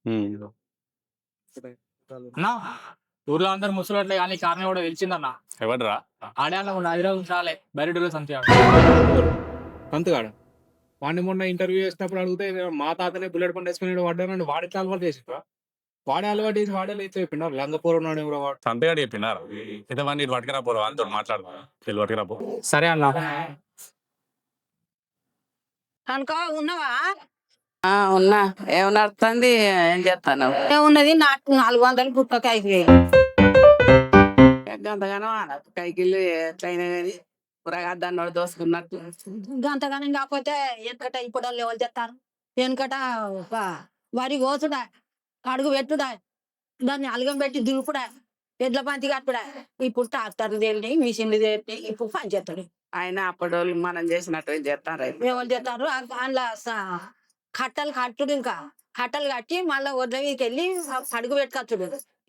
ఉమ్. అన్నా ఊర్లో అందరు ముసలి కానీ కారణం కూడా తెలిసిందన్న. ఎవడ్రా? ఆడాలో ఉన్న హైదరాబాద్ చాలే బయట సంతి సంతుగాడు వాడిని మొన్న ఇంటర్వ్యూ చేసినప్పుడు అడిగితే మా తాతనే బుల్లెట్ పండు వేసుకుని వాడానండి. వాడి ఎట్లా అలవాటు చేసి వాడే అలవాటు చేసి వాడే అయితే చెప్పిండు లంగపూర్ ఉన్నాడు కూడా వాడు. సంతగాడు చెప్పినారు ఇంతమంది ఇటు పట్టుకురా పోరు వాళ్ళతో మాట్లాడు వీళ్ళు పట్టుకురా పో. సరే అన్న. అనుకో ఉన్నావా? ఉన్నా. ఏం నడుతుంది? ఏం చేస్తాను? ఏమున్నది నాకు 400 పుట్టకాయకి అంతగానో కైకిళ్ళు ఎట్లయినా కానీ కూరగా దాన్ని దోసుకున్నట్టు గంతగానం కాకపోతే వెనకట ఇప్పుడు వాళ్ళు ఎవరు చెప్తారు? వెనకట వరి కోసుడా, కడుగు పెట్టుడా, దాన్ని అలగం పెట్టి దులుపుడా, ఎడ్ల పంతి కట్టుడా. ఇప్పుడు ట్రాక్టర్లు తేలినాయి, మిషన్లు తేలినాయి, ఇప్పుడు పని చేస్తాడు. ఆయన అప్పటి వాళ్ళు మనం చేసినట్టు చేస్తారు. ఎవరు చెప్తారు? అందులో కట్టలు కట్టుడు, ఇంకా కట్టలు కట్టి మళ్ళీ ఒడ్ల మీదకి వెళ్ళి అడుగు పెట్టుకొచ్చుడు.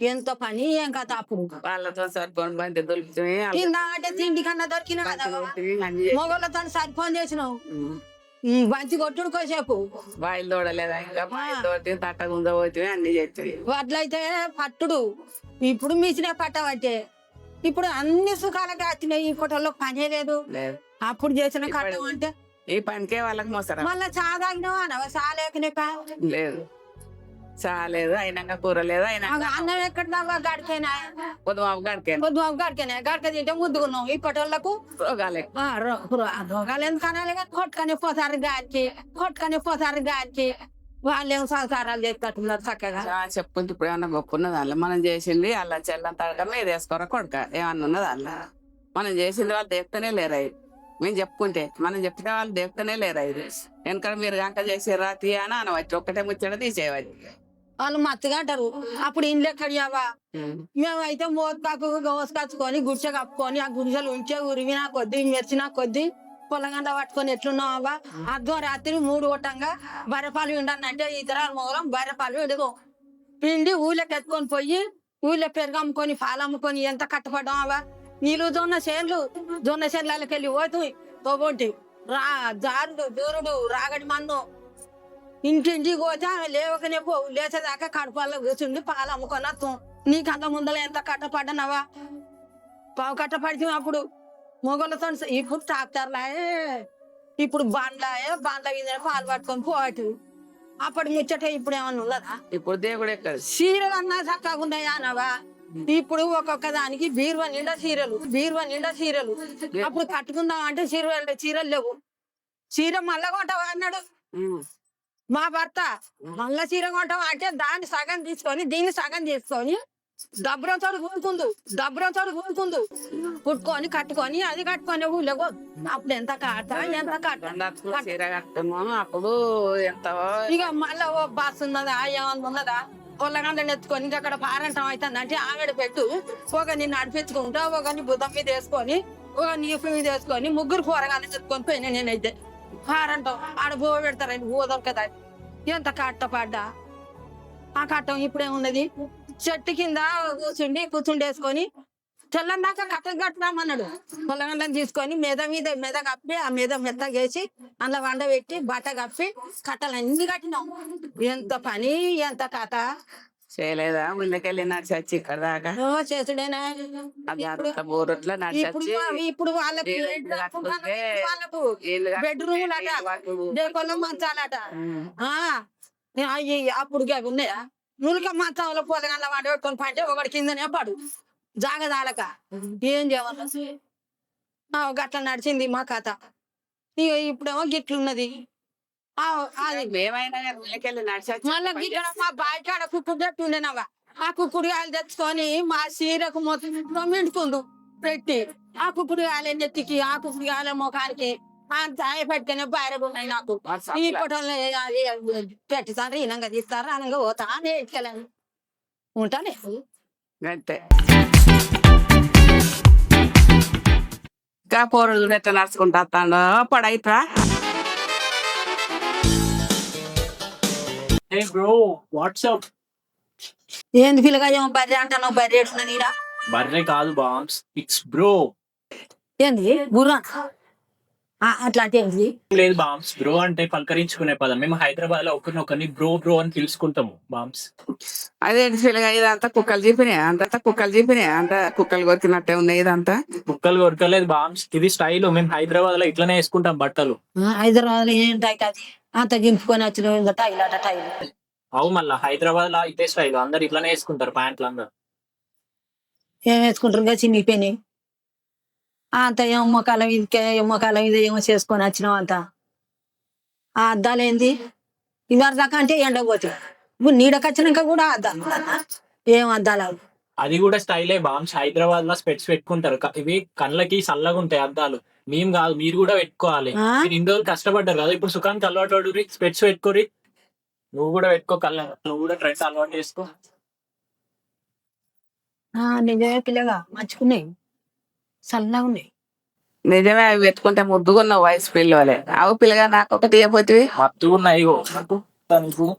ఎంత పని ఏం కథ అప్పుడు. వాళ్ళతో సరిపోని బంతి దొరుకుతుంది. తిందామంటే తిండి కన్నా దొరికిన మొగోళ్ళతో సరిపోని చేసినావు. బంతి కొట్టుడు కోసేపు బాయిలు తోడలేదా? ఇంకా బాయిలు తోటి తట్ట గుంజ పోతే అన్ని చేస్తుంది. వడ్లయితే పట్టుడు, ఇప్పుడు మిషనే పట్టబట్టే. ఇప్పుడు అన్ని సుఖాలకి వచ్చినాయి. ఈ ఫోటోలో పనే లేదు. అప్పుడు చేసిన కట్టం అంటే ఈ పనికే వాళ్ళకి మోసరా. మళ్ళా చా తాగినావా అనవా? చాలేకనే లేదు, చాలేదు. అయినాక కూర లేదు. అయినాక అన్నం ఎక్కడ దాకా గడికైనా పొద్దుమాపు గడికాను. పొద్దుమాపు గడికైనా గడక తింటే ముద్దుకున్నాం. ఈ ఫోటోలకు రోగాలే. రోగాలు ఎందుకు అనాలి? కొట్టుకొని పోతారు గాడికి, కొట్టుకొని పోతారు గాడికి. వాళ్ళేం సంసారాలు చేస్తున్నారు చక్కగా. చెప్పుకుంటే ఇప్పుడు ఏమన్నా గొప్ప ఉన్నది అలా మనం చేసింది అలా చెల్లం తడక మీద వేసుకోరా కొడక ఏమన్నా ఉన్నది అలా మనం చేసింది వాళ్ళు దేపుతూనే లేరు. మేము చెప్పుకుంటే మనం చెప్తే వాళ్ళు దేపుతూనే లేరు. వెనక మీరు గంట చేసేరా తీయ అని అనవచ్చు. ఒక్కటే ముచ్చట తీసేయవచ్చు. వాళ్ళు మత్తుగా అంటారు. అప్పుడు ఇండ్లు ఎక్కడియావా? మేమైతే మోతకాకు గోసుకచ్చుకొని గుడిసె కప్పుకొని ఆ గుడిసెలు ఉంచే ఉరిమినా కొద్ది మెరిచినా కొద్ది పొలంగంట పట్టుకొని ఎట్లున్నావా? అర్థం రాత్రి 3 కొట్టంగా బర్రెపాలు ఉండనంటే ఇతరాలు మొగలం బర్రెపాలు ఎడుగు పిండి ఊళ్ళకి ఎత్తుకొని పోయి ఊళ్ళో పెరుగు అమ్ముకొని పాలు అమ్ముకొని ఎంత కట్టపడ్డావా? నీళ్ళు జొన్న చేనులకి వెళ్ళి పోతుంది తోబొట్టి జారుడు దూరుడు రాగడి మందు ఇంటింటికి పోతే లేవకనే పో లేచేదాకా కడపాల్లో కూర్చుండి పాలు అమ్ముకొని వస్తాం. నీకు అంత ముందర ఎంత కట్టపడ్డానవా? పావు కట్టపడితే అప్పుడు మొగలతో. ఇప్పుడు ట్రాక్టర్లాయే, ఇప్పుడు బండ్ల మీద పాలు పట్టుకొని పోటు. అప్పటి ముచ్చట ఇప్పుడు ఏమన్నా ఉన్నదా? ఇప్పుడు దేవుడు ఎక్కడ చీరలు అన్నా చక్కగా ఉన్నాయా అనవా? ఇప్పుడు ఒక్కొక్క దానికి బీరువా నిండా చీరలు. అప్పుడు కట్టుకుందాం అంటే చీరలు లేవు. చీర మళ్ళా కొంటావా అన్నాడు మా భర్త. మళ్ళా చీర కొంటావా అంటే దాన్ని సగం తీసుకొని దీన్ని సగం తీసుకొని దబ్బరంతో కూలుకుందు పుట్టుకొని కట్టుకొని అది కట్టుకొని ఊళ్ళో. అప్పుడు ఎంత అప్పుడు ఎంత ఇక మళ్ళా ఓ బస్సు ఉన్నదా ఏమన్నా ఉన్నదా? పొల్లగండని ఎత్తుకొని అక్కడ పారంటం అవుతుంది అంటే ఆవిడ పెట్టు ఒక నిన్ను నడిపించుకుంటా, ఒక నీ బుధం మీద వేసుకొని, ఒక నీపు మీద వేసుకొని 3 కూరగాయలు ఎత్తుకొని పోయినా. నేనైతే పారంటం ఆడ బో పెడతారండి ఊదం కదా. ఎంత కట్టపడ్డా ఆ కట్టం ఇప్పుడేమున్నది? చెట్టు కింద కూర్చుండేసుకొని తెల్లం దాకా కట్టలు కట్టురామన్నాడు. పొలంగండం తీసుకొని మీద కప్పి ఆ మీద మెత్తగేసి అందులో వండ పెట్టి బట్ట కప్పి కట్టలన్నీ కట్టినాం. ఎంత పని ఎంత కథ చేయలేదా? ముందుకెళ్ళి నడిచొచ్చి ఇక్కడ దాకా చేసుడేనా? బోరట్లో ఇప్పుడు వాళ్ళకు బెడ్రూమ్ అట, డేకొల్ల మంచాలట. అప్పుడు ఉన్నాయా? నులిక మంచంలో పొలంగంలో వంట పెట్టుకొని పంటే ఒకటి కిందనే పడు జాగదాలక. ఏం చేయాలి? గట్ల నడిచింది మా కథ. ఇప్పుడేమో గిట్లున్నది. మళ్ళీ గిట్ల మా బావి కాడ కుక్కుడు చెట్టు ఉండేనవా? ఆ కుక్కుడుగాయలు తెచ్చుకొని మా చీరకు మొత్తం మిండుకుందు పెట్టి ఆ కుక్కుడుగాయల నెత్తికి ఆ కుక్కుడుగాయల ముఖానికి చాయ పెట్టుకునే బయటకు ఉన్నాయి. నాకు ఈ పొట్టంలో పెట్టుతారు, ఇనంగా తీస్తారు, అనగా పోతా అని ఎట్టుకెళ్ళాను ఉంటానే అంతే. ఇంకా పోరుడు ఎట్లా నడుచుకుంటా వస్తాడో పడైతా. ఏంది పిల్లగా ఏమో బర్రె అంటాను? బర్రె ఎట్టున్నది? బర్రె కాదు బామ్స్, ఇట్స్ బ్రో. ఏంది గుర్రం? అట్లాంటి ఏంటి లేదు బామ్స్. బ్రో అంటే పలకరించుకునే పదం. మేము హైదరాబాద్ లో ఒకరినొకరిని బ్రో బ్రో అని పిలుచుకుంటాము బామ్స్. అదేంటి పిల్లగా ఇదంతా కుక్కలు చెప్పినాయి, అంతా కుక్కలు చెప్పినాయి, అంతా కుక్కలు కొరికినట్టే ఉన్నాయి ఇదంతా. కుక్కలు కొరకలేదు బామ్స్, ఇది స్టైల్. మేము హైదరాబాద్ లో ఇట్లనే వేసుకుంటాం బట్టలు. హైదరాబాద్ ఏంటి అది అంత గింపుకొని వచ్చిన టైల్ అట టైల్ అవు మళ్ళా హైదరాబాద్ లో ఇదే స్టైల్, అందరు ఇట్లనే వేసుకుంటారు ప్యాంట్లు అందరు. ఏం వేసుకుంటారు ఇంకా చినిగిపోయినాయి అంత ఏమో మొక్కల మీదకే మొక్కల మీద ఏమో చేసుకొని వచ్చినాం అంత. ఆ అద్దాలు ఏంది ఇవాళ దాకా అంటే ఎండపోతుంది, ఇప్పుడు నీడకి వచ్చినాక కూడా అద్దాలు ఏం అద్దాలు అవి. అది కూడా స్టైలే బామ్స్. హైదరాబాద్ లో స్పెట్స్ పెట్టుకుంటారు. ఇవి కళ్ళకి చల్లగా ఉంటాయి అద్దాలు. మేము కాదు, మీరు కూడా పెట్టుకోవాలి. ఆ? మీరు ఇన్ని రోజులు కష్టపడ్డారు కదా, ఇప్పుడు సుఖానికి అలవాటు పడుర్రి, స్పెట్స్ పెట్టుకోరి. నువ్వు కూడా పెట్టుకో కళ్ళ, నువ్వు కూడా ట్రెండ్ అలవాటు చేసుకో. నిజమే పిల్లగా మంచుకున్నాయి చల్లగా ఉన్నాయి. నిజమే, అవి పెట్టుకుంటే ముద్దుగున్న వయసు పిల్లలే. అవు పిల్లగా నాకు ఒకటి ఇవ్వపోతే మత్తుగా ఉన్నాయి ఇగో. నీకు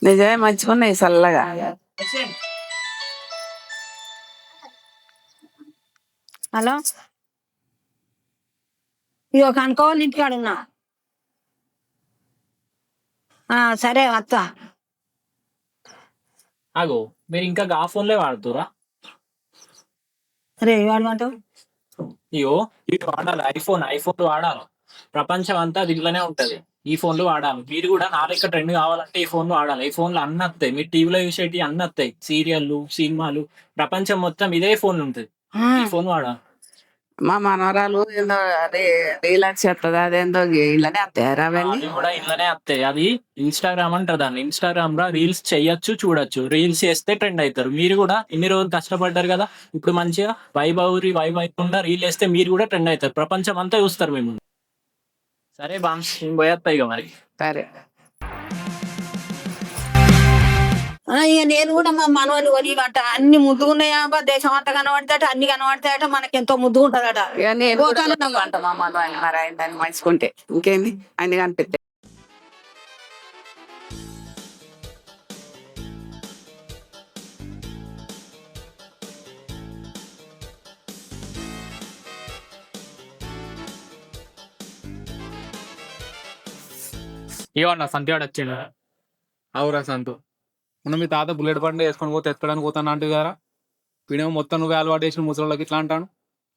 నిజమే మంచిగున్నాయి చల్లగా. హలో ఇగో కనుకోవాలి ఇంటికాడ ఉన్నా. సరే వస్తా. ఆగో, మీరు ఇంకా ఆ ఫోన్లే వాడుతురా? రే వాడమంటావు అయ్యో, ఇది వాడాలి. ఐఫోన్ వాడాలి. ప్రపంచం అంతా దీంట్లోనే ఉంటది. ఈ ఫోన్లు వాడాలి. మీరు కూడా నా లెక్క ట్రెండ్ కావాలంటే ఈ ఫోన్లు వాడాలి. ఈ ఫోన్లు అన్ని వస్తాయి, మీరు టీవీలో చూసేటి అన్ని వస్తాయి. సీరియల్లు, సినిమాలు, ప్రపంచం మొత్తం ఇదే ఫోన్ ఉంటుంది. ఈ ఫోన్ వాడాలి. మా మనవరాలు ఏందో అదే రీలాక్స్ చేస్తుంది, అదేందో ఇళ్ళనే వస్తాయి అవన్నీ. అది కూడా ఇళ్ళనే వస్తాయి. అది ఇన్స్టాగ్రామ్ అంటారు దాన్ని. ఇన్స్టాగ్రామ్ లో రీల్స్ చెయ్యొచ్చు, చూడొచ్చు. రీల్స్ చేస్తే ట్రెండ్ అవుతారు. మీరు కూడా ఇన్ని రోజులు కష్టపడ్డారు కదా, ఇప్పుడు మంచిగా వైబ్ అయికుండా రీల్ వేస్తే మీరు కూడా ట్రెండ్ అవుతారు. ప్రపంచం అంతా చూస్తారు మేము. సరే బామ్స్, నేను పోయేస్తా ఇక మరి. సరే ఇక నేను కూడా మా మనవాళ్ళు కొని అట అన్ని ముద్దుగున్నాయా దేశం అంతా కనబడతాట, అన్ని కనబడతాయట, మనకి ఎంతో ముద్దు ఉంటదట. ఇక నేను కూడా అంట మా మనవాళ్ళు మరి ఆయన దాన్ని మంచుకుంటే ఇంకేంది అన్ని కనిపిస్తాయి. ఏమన్నా సంతి వాడు వచ్చిండు. అవురా సంతు, మొన్న మీ తాత బుల్లెట్ బండి వేసుకొని పోతే ఎత్తడానికి పోతాను అంటే కదా, వీడేమో మొత్తం నువ్వే అలవాటు చేసిన ముసలికి ఇట్లా అంటాను.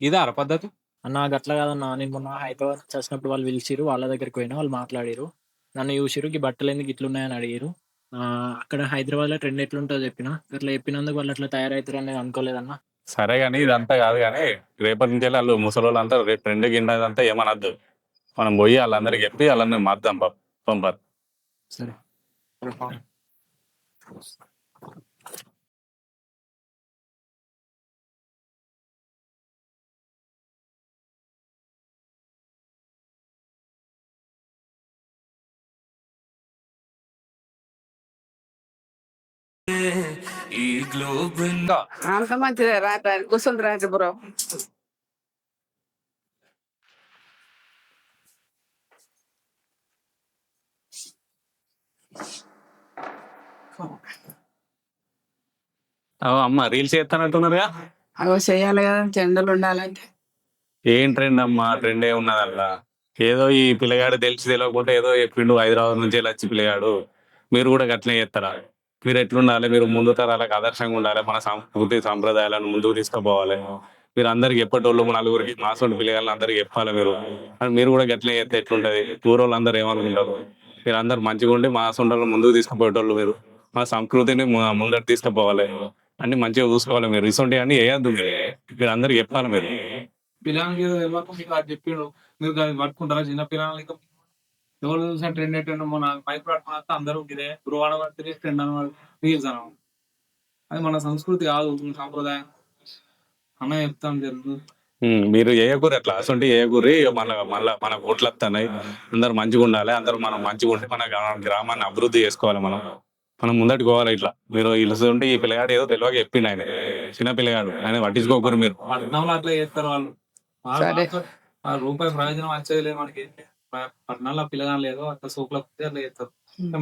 ఇదారా పద్ధతి? అన్న గట్ల కాదన్నా, నేను మొన్న హైదరాబాద్ చేసినప్పుడు వాళ్ళు పిలిచిరు, వాళ్ళ దగ్గరికి పోయినా, వాళ్ళు మాట్లాడిరు, నన్ను చూసిరు, ఈ బట్టలు ఎందుకు ఇట్లున్నాయని అడిగిరు. అక్కడ హైదరాబాద్ లో ట్రెండ్ ఎట్లుంటుందో చెప్పిన, అట్లా చెప్పినందుకు వాళ్ళు అట్లా తయారవుతారు అనేది అనుకోలేదన్నా. సరే గానీ ఇదంతా కాదు కానీ రేపటి నుంచి వాళ్ళు ముసలి వాళ్ళంతా రేపు ట్రెండ్ గిండదంతా ఏమనద్దు. మనం పోయి వాళ్ళందరికి చెప్పి వాళ్ళని మార్దాం పంపారు. సరే అంత మంచిదే రాత్రి కూర్చుంది రాత్రి బ్రో. అమ్మ రీల్స్ చేస్తానంటున్నారుగా, అవి చేయాలి కదా, చెండలు ఉండాలంటే. ఏం ట్రెండ్ అమ్మా? ట్రెండ్ ఏ ఉన్నదల్లా. ఏదో ఈ పిల్లగాడు తెలియకపోతే ఏదో చెప్పిండు హైదరాబాద్ నుంచి వచ్చి పిల్లగాడు. మీరు కూడా గట్లనే చేస్తారా? మీరు ఎట్లుండాలి? మీరు ముందు తరాలకు ఆదర్శంగా ఉండాలి, మన సంస్కృతి సంప్రదాయాలను ముందుకు తీసుకుపోవాలి. మీరు అందరికి చెప్పేటోళ్ళు, నలుగురికి మాసోటి పిల్లగాళ్ళని అందరికి చెప్పాలి. మీరు కూడా గట్లనే చేస్తే ఎట్లుంటది? ఊరోళ్ళు అందరు ఏమనుకుంటారు? మీరు అందరు మంచిగా ఉండి మా సొంటలు ముందుకు తీసుకుపోయేటోళ్ళు. మీరు మా సంస్కృతిని ముందర తీసుకుపోవాలి, అన్ని మంచిగా చూసుకోవాలి. మీరు ఇసొంటి అన్ని వేయద్దు. మీరు అందరికి చెప్పాలి. మీరు పిల్లలకి మీకు అది చెప్పిండు, మీరు పట్టుకుంటారా చిన్న పిల్లలకి? ఎవరు చూసిన ట్రెండ్ ఏంటంటే మన మైక్ పట్టుకున్న అందరూ ఇదే బ్రో అనబడితే ట్రెండ్ అనమాట, రీల్స్ అనమాట. అది మన సంస్కృతి కాదు, సాంప్రదాయం అన్న చెప్తాం జరుగుతుంది. మీరు చేయకూరి అట్లా అసొంటి చేయకూరి. మళ్ళీ మన ఓట్లు వస్తున్నాయి, అందరు మంచిగా ఉండాలి. అందరూ మనం మంచిగా ఉండి మన గ్రామాన్ని అభివృద్ధి చేసుకోవాలి. మనం ముందటికి పోవాలి. ఇట్లా మీరు ఇల్లుంటే ఈ పిల్లగాడు ఏదో తెలియక చెప్పిండు, ఆయన చిన్న పిల్లగాడు, ఆయన పట్టించుకోకూరు. మీరు పట్టణంలో అట్లా చేస్తారు వాళ్ళు, సరే. రూపాయి ప్రయోజనం వచ్చేది లేదు మనకి. పట్టణాల్లో పిల్లగాని లేదు అట్లా సూపులకు అట్లా చేస్తారు.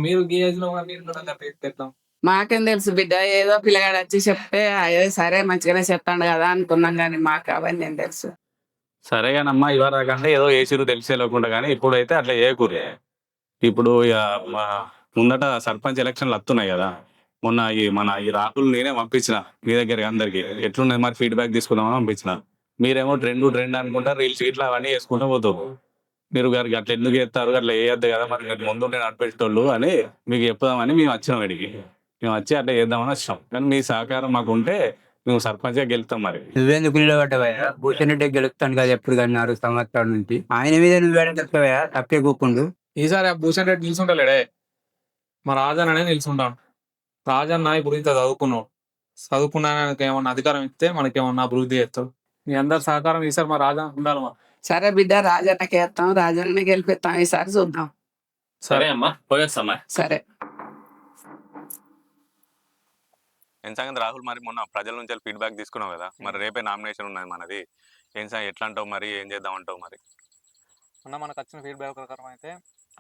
మీరు ఈ ఏజ్ లో మీరు కూడా అట్లా ఎట్లా? మాకేం తెలుసు బిడ్డ, ఏదో పిల్లగాడు వచ్చి చెప్తే అయ్యో సరే మంచిగానే చెప్తాడు కదా అనుకున్నాం, కానీ మాకు అవన్నీ ఏం తెలుసు. సరేగానమ్మా ఇవరకంటే ఏదో ఏసిరు తెలిసేలోకుండా కానీ ఇప్పుడైతే అట్లా చేయకూరి. ఇప్పుడు ఇక మా ముందట సర్పంచ్ ఎలక్షన్లు వస్తున్నాయి కదా, మొన్న ఈ రాహుల్ నేనే పంపించిన మీ దగ్గరికి అందరికి, ఎట్లున్నది మరి ఫీడ్బ్యాక్ తీసుకుందామని పంపించిన. మీరేమో ట్రెండ్ అనుకుంటా రీల్స్ ఇట్లా అవన్నీ చేసుకుంటూ పోతారు. మీరు గారికి అట్లా ఎందుకు చేస్తారు, అట్లా వేయద్దు కదా, మరి మీరు ముందుంటే నడిపేటోళ్ళు అని మీకు చెప్దామని మేము వచ్చినాం ఇడికి. మేము వచ్చి అట్లా చేద్దామని వచ్చినాం, కానీ మీ సహకారం మాకు ఉంటే మేము సర్పంచ్గా గెలుస్తాం. మరి నువ్వెందుకు నిలబడ్డావయ్యా? భూషణ్ రెడ్డి గెలుస్తాను కదా ఎప్పుడు కానీ 4 సంవత్సరాల నుంచి. ఆయన మీద నువ్వేడ చెప్తావయ్యా? తప్పే కూకుండు. ఈసారి ఆ భూషణ్ రెడ్డి నిల్చుంటలేడే, మా రాజన్ననే నిల్చుంటాను. రాజన్న ఇప్పుడు ఇంత చదువుకున్నానికి ఏమన్నా అధికారం ఇస్తే మనకేమన్నా అభివృద్ధి చేస్తాడు. మీ అందరి సహకారం ఈసారి మా రాజా ఉండాలి. సరే బిడ్డ, రాజన్నకి వేస్తాం, రాజన్నని గెలిపిస్తాం, ఈసారి చూద్దాం. సరే అమ్మా, పోయొస్తామా. సరే. ఏం సంగతి రాహుల్, మరి మొన్న ప్రజల నుంచి ఫీడ్బ్యాక్ తీసుకున్నావు కదా, మరి రేపే నామినేషన్ ఉన్నది మనది. ఏం సంగతి, ఎట్లా అంటావు మరి, ఏం చేద్దాం అంటావు మరి? అన్న మనకు వచ్చిన ఫీడ్బ్యాక్ ప్రకారం అయితే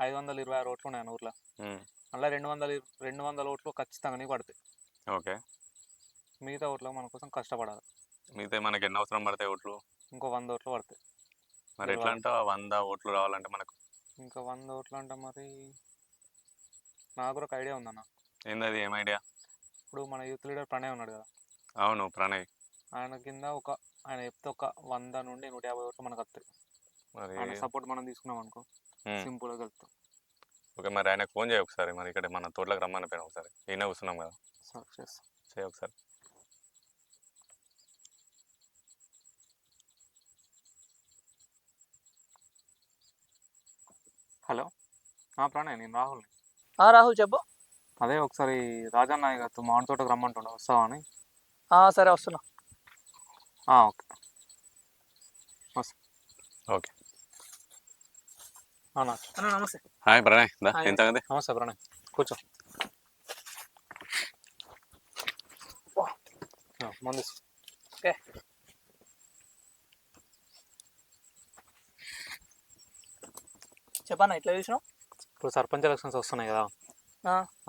526 ఓట్లు ఉన్నాయి ఊర్లో. అలా 200 ఓట్లు ఖచ్చితంగా నీకు పడతాయి. ఓకే. మిగతా ఓట్లు మన కోసం కష్టపడాలి. మిగతా మనకి ఎన్ని అవసరం పడతాయి ఓట్లు? ఇంకో 100 ఓట్లు పడతాయి. మరి ఎట్లా అంటావు 100 ఓట్లు రావాలంటే మనకు? ఇంకా 100 ఓట్లు అంటే మరి నాకు కూడా ఒక ఐడియా ఉందన్న. ఏందది, ఏం ఐడియా? ఇప్పుడు మన యూత్ లీడర్ ప్రణయ్ ఉన్నాడు కదా, అవును ప్రణయ్. ఆయన కింద ఆయన చెప్తే ఒక 100 నుండి 150 ఓట్లు మనకు వస్తాయి. మరి ఆయన సపోర్ట్ మనం తీసుకున్నాం అనుకో, సింపుల్గా వెళ్తాం. ఓకే, మరి ఆయనకు ఫోన్ చేయ ఒకసారి, మరి ఇక్కడ మన తోటలకు రమ్మని పోయినా ఒకసారి, ఈయన కూర్చున్నాం కదా, చేయ ఒకసారి. హలో, ప్రణయ్, నేను రాహుల్. రాహుల్ చెప్పు. అదే ఒకసారి రాజన్న గారితో మామిడి తోటకు రమ్మంటుండ, వస్తావా అని? సరే వస్తున్నా. ఓకే. ఓకే. నమస్తే. హాయ్ ప్రణయ్, ఎంత కదా? నమస్తే ప్రణయ్, కూర్చో. మంది ఓకే. చెప్పన్నా, ఇట్లా చూసినావు? ఇప్పుడు సర్పంచ్ ఎలక్షన్స్ వస్తున్నాయి కదా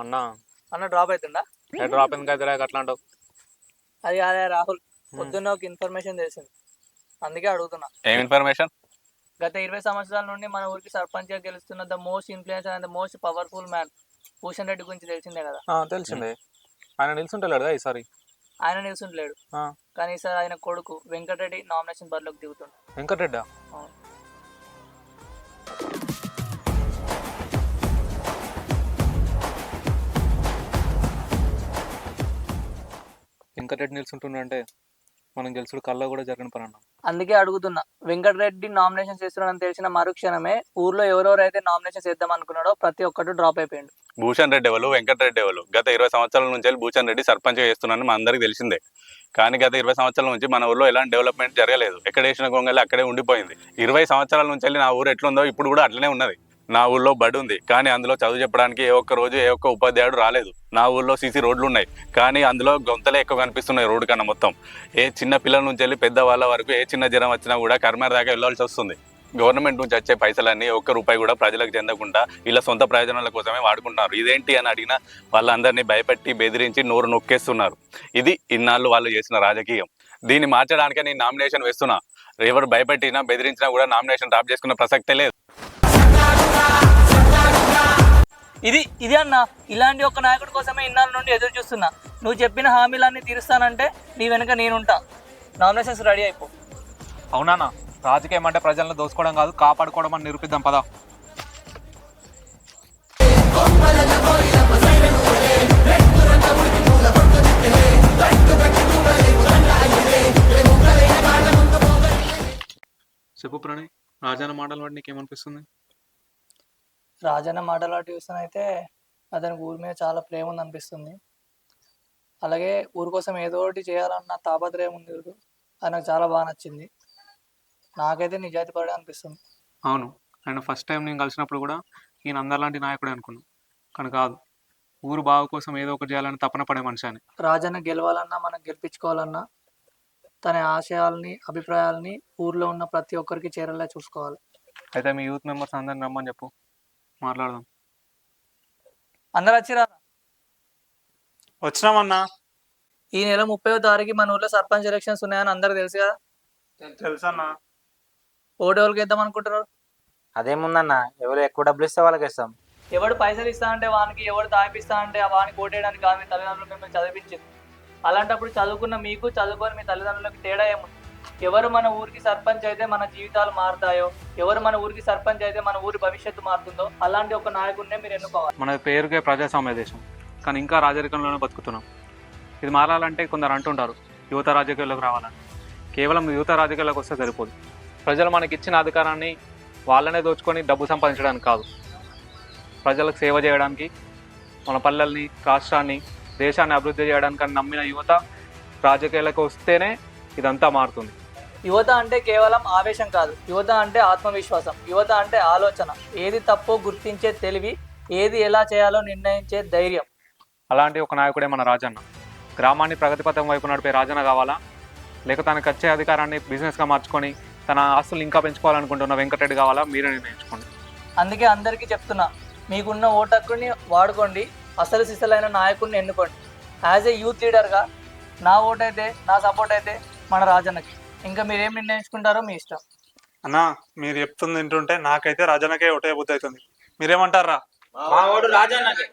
అన్న డ్రాప్ అవుతుందా? డ్రాప్ ఎందుకు అయితే అట్లా అంటావు? అది అదే రాహుల్, పొద్దున్న ఒక ఇన్ఫర్మేషన్ తెలిసింది, అందుకే అడుగుతున్నా. ఏం ఇన్ఫర్మేషన్? గత 20 సంవత్సరాల నుండి మన ఊరికి సర్పంచ్ గా గెలుస్తున్న the most influence and the most powerful man Bhushan Reddy గురించి తెలిసిందే కదా? తెలిసిందే. ఆయన నిల్చుంటలేడు కదా ఈసారి? ఆయన నిల్చుంటలేడు, కానీ ఈసారి ఆయన కొడుకు వెంకటరెడ్డి నామినేషన్ బరిలోకి దిగుతుండు. వెంకటరెడ్డి? వెంకటరెడ్డి నిల్చుంటుండే మనం గెలుచుడు కల్లా కూడా జరిగిన పని అన్న. అందుకే అడుగుతున్నా, వెంకటరెడ్డి నామినేషన్ చేస్తున్నాడని తెలిసిన మరుక్షణమే ఊర్లో ఎవరెవరైతే నామినేషన్ చేద్దాం అనుకున్నాడో ప్రతి ఒక్కరు డ్రాప్ అయిపోయిండు. భూషణ్ రెడ్డి ఎవరు, వెంకటరెడ్డి ఎవరు? గత 20 సంవత్సరాల నుంచి భూషణ్ రెడ్డి సర్పంచ్ చేస్తున్నారని మా అందరికి తెలిసిందే. కానీ గత 20 సంవత్సరాల నుంచి మన ఊర్లో ఎలాంటి డెవలప్మెంట్ జరగలేదు. ఎక్కడ వేసిన గొంగలి అక్కడే ఉండిపోయింది. 20 సంవత్సరాల నుంచి నా ఊరు ఎట్లుందో ఇప్పుడు కూడా అట్లనే ఉన్నది. నా ఊళ్ళో బడి ఉంది, కానీ అందులో చదువు చెప్పడానికి ఏ ఒక్క రోజు ఏ ఒక్క ఉపాధ్యాయుడు రాలేదు. నా ఊళ్ళో సీసీ రోడ్లు ఉన్నాయి, కానీ అందులో గొంతలే ఎక్కువ కనిపిస్తున్నాయి రోడ్డు కన్నా. మొత్తం ఏ చిన్న పిల్లల నుంచి వెళ్ళి పెద్ద వాళ్ళ వరకు ఏ చిన్న జ్వరం వచ్చినా కూడా కర్మార్ దాకా వెళ్ళాల్సి వస్తుంది. గవర్నమెంట్ నుంచి వచ్చే పైసలన్నీ ఒక్క రూపాయి కూడా ప్రజలకు చెందకుండా ఇలా సొంత ప్రయోజనాల కోసమే వాడుకుంటున్నారు. ఇదేంటి అని అడిగినా వాళ్ళందరినీ భయపెట్టి బెదిరించి నోరు నొక్కేస్తున్నారు. ఇది ఇన్నాళ్ళు వాళ్ళు చేసిన రాజకీయం. దీన్ని మార్చడానికే నేను నామినేషన్ వేస్తున్నా. ఎవరు భయపెట్టినా బెదిరించినా కూడా నామినేషన్ డ్రాప్ చేసుకున్న ప్రసక్తే లేదు. ఇది అన్న, ఇలాంటి ఒక నాయకుడి కోసమే ఇన్నాళ్ళ నుండి ఎదురు చూస్తున్నా. నువ్వు చెప్పిన హామీలన్నీ తీరుస్తానంటే నీ వెనుక నేనుంటా. నామినేషన్స్ రెడీ అయిపో. అవునా? రాజకీయం అంటే ప్రజలను దోసుకోవడం కాదు, కాపాడుకోవడం అని నిరూపిద్దాం పదా. చెప్పు ప్రణయ్, రాజాన మాటలు వాడి నీకేమనిపిస్తుంది? రాజన్న మాటలు వాటి చూస్తానైతే అతనికి ఊరి మీద చాలా ప్రేమ ఉంది అనిపిస్తుంది. అలాగే ఊరి కోసం ఏదో ఒకటి చేయాలన్న తాపత్రయం ఉంది. అది నాకు చాలా బాగా నచ్చింది. నాకైతే నిజాయితీ పడే అనిపిస్తుంది. అవును, ఆయన ఫస్ట్ టైం నేను కలిసినప్పుడు కూడా ఈయన అందరిలాంటి నాయకుడే అనుకున్నాను, కానీ కాదు. ఊరు బాగు కోసం ఏదో ఒకటి చేయాలని తపన పడే మనిషి అని. రాజన్న గెలవాలన్నా, మనం గెలిపించుకోవాలన్నా తన ఆశయాల్ని, అభిప్రాయాల్ని ఊర్లో ఉన్న ప్రతి ఒక్కరికి చేరేలా చూసుకోవాలి. అయితే మీ యూత్ మెంబర్స్ అందరిని రమ్మని చెప్పు, మాట్లాడదాం. అందరు వచ్చిరా? వచ్చినామన్నా. ఈ నెల 30వ తారీఖు మన ఊర్లో సర్పంచ్ ఎలక్షన్స్ ఉన్నాయని అందరికి తెలుసు కదా. తెలుసన్నా. ఓటు ఎవరికి వేద్దాం అనుకుంటున్నారు? అదేముందన్నా, ఎవరు ఎక్కువ డబ్బులు ఇస్తే వాళ్ళకి ఇస్తాం. ఎవడు పైసలు ఇస్తా అంటే వానికి, ఎవడు తాగిపిస్తా అంటే వానికి ఓటేయడానికి కాదు. మీ తల్లిదండ్రులు మిమ్మల్ని చదివించింది. అలాంటప్పుడు చదువుకున్న మీకు, చదువుకొని మీ తల్లిదండ్రులకు తేడా ఏముంది? ఎవరు మన ఊరికి సర్పంచ్ అయితే మన జీవితాలు మారుతాయో, ఎవరు మన ఊరికి సర్పంచ్ అయితే మన ఊరి భవిష్యత్తు మారుతుందో అలాంటి ఒక నాయకుడినే మీరు ఎన్నుకోవాలి. మన పేరుకే ప్రజాస్వామ్య దేశం, కానీ ఇంకా రాజరికంలోనే బతుకుతున్నాం. ఇది మారాలంటే కొందరు అంటుంటారు యువత రాజకీయాల్లోకి రావాలని. కేవలం యువత రాజకీయాల్లోకి వస్తే సరిపోదు. ప్రజలు మనకి ఇచ్చిన అధికారాన్ని వాళ్ళనే దోచుకొని డబ్బు సంపాదించడానికి కాదు, ప్రజలకు సేవ చేయడానికి, మన పల్లెల్ని, రాష్ట్రాన్ని, దేశాన్ని అభివృద్ధి చేయడానికి అని నమ్మిన యువత రాజకీయాలకు వస్తేనే ఇదంతా మారుతుంది. యువత అంటే కేవలం ఆవేశం కాదు, యువత అంటే ఆత్మవిశ్వాసం, యువత అంటే ఆలోచన, ఏది తప్పో గుర్తించే తెలివి, ఏది ఎలా చేయాలో నిర్ణయించే ధైర్యం. అలాంటి ఒక నాయకుడే మన రాజన్న. గ్రామాన్ని ప్రగతిపథం వైపు నడిపే రాజన్న కావాలా, లేక తనకు వచ్చే అధికారాన్ని బిజినెస్గా మార్చుకొని తన ఆస్తులు ఇంకా పెంచుకోవాలనుకుంటున్న వెంకటరెడ్డి కావాలా? మీరే నిర్ణయించుకోండి. అందుకే అందరికీ చెప్తున్నా, మీకున్న ఓటు హక్కుని వాడుకోండి, అసలు సిసలైన నాయకుడిని ఎన్నుకోండి. యాజ్ ఏ యూత్ లీడర్గా నా ఓటు అయితే, నా సపోర్ట్ అయితే మన రాజన్నకి. ఇంకా మీరేం నిర్ణయించుకుంటారో మీ ఇష్టం. అన్నా, మీరు చెప్తుంది వింటుంటే నాకైతే రాజన్నకే ఓటే బుద్ధి అవుతుంది. మీరేమంటారా? మా ఓటు రాజన్నకే.